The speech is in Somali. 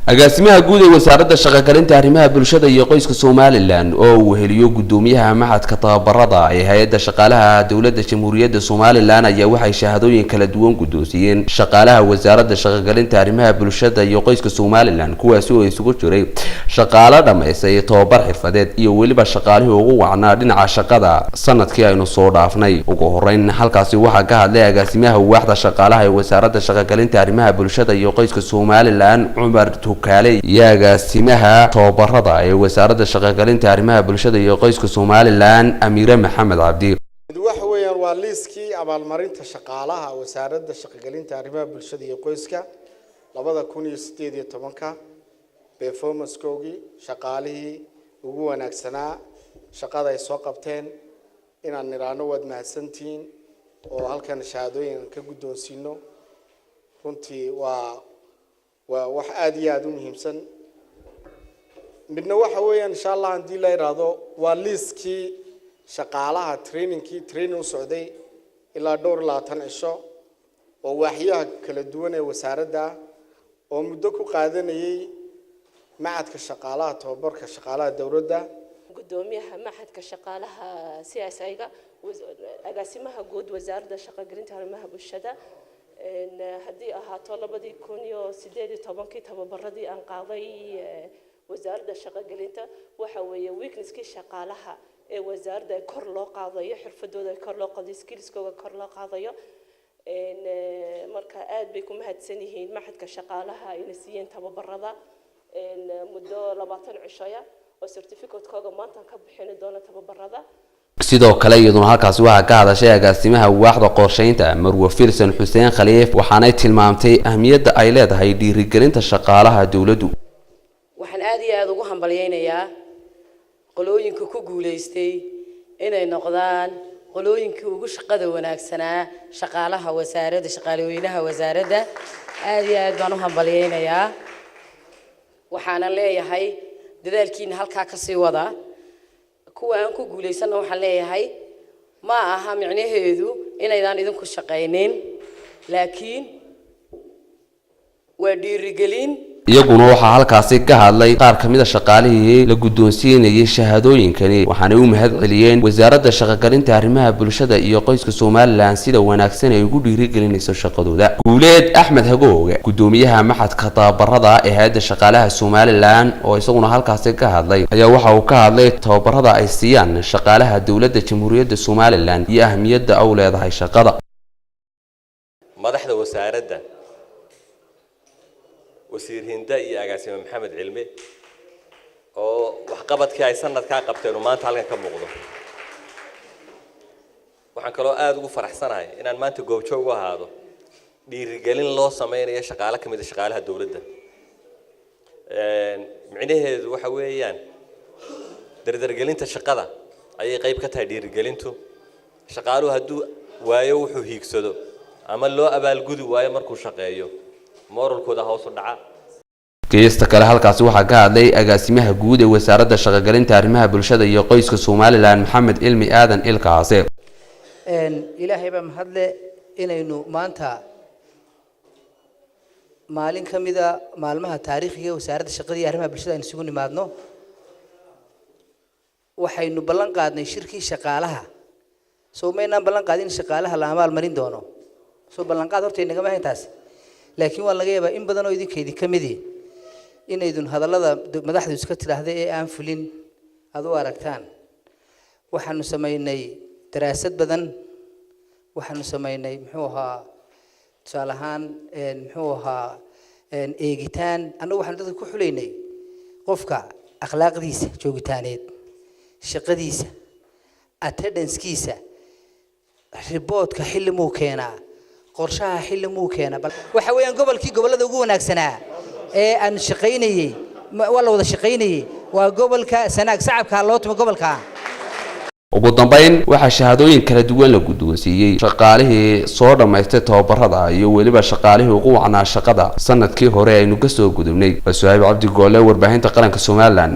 agaasimaha guud ee wasaaradda shaqo-gelinta arrimaha bulshada iyo qoyska Somaliland oo uu heliyo gudoomiyaha maxadka tababarada ee hay'adda shaqaalaha dawladda Jamhuuriyadda Somaliland ayaa waxay shahaadooyin kala duwan gudoonsiyeen shaqaalaha wasaaradda shaqo-gelinta arrimaha bulshada iyo qoyska Somaliland kuwaas oo isugu jiray shaqaale dhameysay tababar xirfadeed iyo waliba shaqaalihii ugu wacnaa dhinaca shaqada sanadkii aynu soo dhaafnay. ugu horeyn halkaasi waxa ka hadlay agaasimaha waaxda shaqaalaha ee wasaaradda shaqo-gelinta arrimaha bulshada iyo qoyska Somaliland Umar Tukale iyo agaasimaha tababarada ee wasaaradda shaqo-gelinta arrimaha bulshada iyo qoyska Somaliland Amira Maxamed Cabdi. waxa weeyaan waa liiskii abaalmarinta shaqaalaha wasaaradda shaqo-gelinta arrimaha bulshada iyo qoyska 2018 performance-koogii shaqaalihii ugu wanaagsanaa shaqada ay soo qabteen inaan niraano wad mahadsantiin oo halkan shahaadooyin ka gudoonsiino runtii waa wax aad iyo aad u muhiimsan. midna waxa weeyaan insha Allah hadii la yiraahdo waa liiskii shaqaalaha training u socday ilaa dhowr 20 cisho oo waaxyaha kala duwan ee wasaaradda oo muddo ku qaadanayay macadka shaqaalaha tababarka shaqaalaha dawladda gudoomiyaha maxadka shaqaalaha siyaasadda agaasimaha guud wasaaradda shaqo-gelinta arrimaha bulshada haddii ahaato 2018 tababaradii aan qaaday wasaaradda shaqo-gelinta waxa weeye weekniskii shaqaalaha ee wasaaradda kor loo qaadayo xirfadooda kor loo qaadayo skillskooda kor loo qaadayo marka aad bay ku mahadsan yihiin maxadka shaqaalaha inay siiyeen tababarada muddo 20 cisho oo certificate-kooda maanta ka bixin doona tababarada. sidoo kale iyaduna halkaas waxa ka hadashay agaasimaha waaxda qorsheynta Marwa Filsan Xuseen Khaliif waxaanay tilmaamtay ahmiyadda ay leedahay dhiirigelinta shaqaalaha dawladdu. waxaan aad iyo aad ugu hambalyeeynaa qolooyinka ku guuleystay inay noqdaan qolooyinkii ugu shaqada wanaagsanaa shaqaalaha wasaaradda shaqaalooyinaha wasaaradda aad iyo aad baan u hambalyeeynaa. waxaan leeyahay dadaalkiina halka ka sii wada kuwa aan ku guuleysano waxaan leeyahay ma aha micnaheedu inaydaan idinku shaqeyneen laakiin waa dhiirigelin. iyaguna waxa halkaasi ka hadlay qaar kamid ah shaqaalihii la gudoonsiinayay shahaadooyinkani waxaana u mahad celiyeen wasaaradda shaqo-gelinta arrimaha bulshada iyo qoyska Somaliland sida wanaagsan ay ugu dhiirigelinayso shaqadooda. Guuleed Axmed Hagooga gudoomiyaha maxadka tababarada ee hay'adda shaqaalaha Somaliland oo isaguna halkaasi ka hadlay ayaa waxa uu ka hadlay tababarada ay siiyaan shaqaalaha dawladda Jamhuuriyadda Somaliland iyo ahmiyadda ay leedahay shaqada. madaxda wasaaradda wasiir Hinda iyo agaasima Maxamed Cilmi oo wax qabadkii ay sanadka qabteen maanta halkan ka muuqdo. waxaan kaloo aad ugu faraxsanahay inaan maanta goobjoog u ahaado dhiirigelin loo sameeyo shaqaale kamid ah shaqaalaha dawladda. micnaheedu waxa weeyaan dardargelinta shaqada ayay qayb ka tahay dhiirigelintu. shaqaaluhu hadduu waayo wuxuu hiigsado ama loo abaalgudi waayo markuu shaqeeyo moralkooda hoos u dhaca. geesta kale halkaasi waxa ka hadlay agaasimaha guud ee wasaaradda shaqo-gelinta arrimaha bulshada iyo qoyska Somaliland Maxamed Ilmi Aadan Ilkaase. ilaahay baa mahadle inaynu maanta maalin kamida maalmaha taariikhiga wasaaradda shaqada iyo arrimaha bulshada aynu isugu nimaadno. waxaynu ballan qaadnay shirkii shaqaalaha Soomaaliland ballan qaadin shaqaalaha la abaal marin doono soo ballan qaad horta inaga ma intaas laakiin waa laga yaabaa in badan oo idinkeedii kamidii inaydun hadallada madaxdu iska tiraahday ee aan fulin aad u aragtaan. waxaanu sameynay daraasad badan waxaanu sameynay tusaalahaan eegitaan anagu waxaan dadka ku xuleynay qofka akhlaaqdiisa joogitaaneed shaqadiisa attendance-kiisa report-ka xilli muu keenaa qorshaha xilli muu keenaa waxa weeyaan gobolada ugu wanaagsanaa ee aan shaqeynayay wala wada shaqeynayay waa gobolka Sanaag shacabka loo timo gobolka. ugu dambeyn waxa shahaadooyin kala duwan la gudoonsiiyay shaqaalihii soo dhameystay tababarada iyo waliba shaqaalihii ugu wacnaa shaqada sanadkii hore aynu ka soo gudubnay. Su'aab Cabdi Goole warbaahinta qaranka Somaliland.